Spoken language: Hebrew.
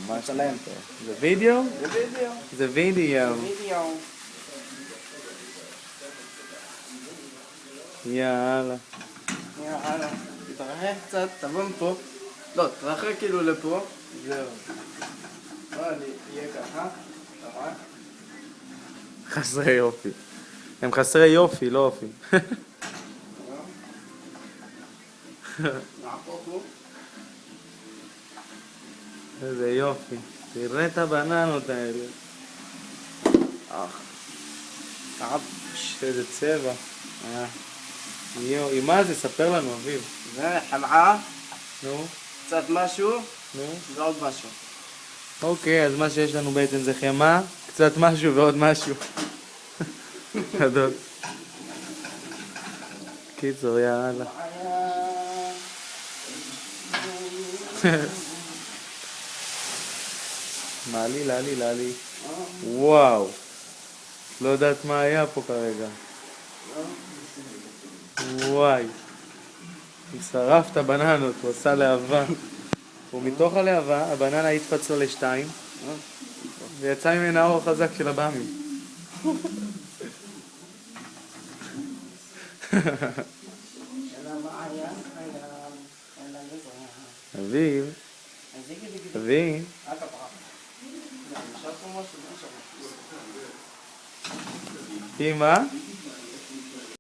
ממש מצלם. זה וידאו? זה וידאו. זה וידאו. וידאו. יאללה. יאללה. תתרחק קצת, תבוא מפה. לא, תתרחק כאילו לפה. זהו. לא, אני אהיה ככה. ככה. חסרי יופי. הם חסרי יופי, לא אופי. נעבור פה. איזה יופי. תראה את הבננות האלה. איזה צבע. יואו, מה זה? ספר לנו, אביב. זה חמאה, נו, קצת משהו, נו. ועוד משהו. אוקיי, אז מה שיש לנו בעצם זה חמאה, קצת משהו ועוד משהו. גדול. קיצור, יאללה. מעלי. וואו. לא יודעת מה היה פה כרגע. וואי. הוא שרף את הבננות, הוא עשה להבה. ומתוך הלהבה, הבננה התפצלה לשתיים, ויצא ממנה אור חזק של הבאמים. אביב, אביב. אמא?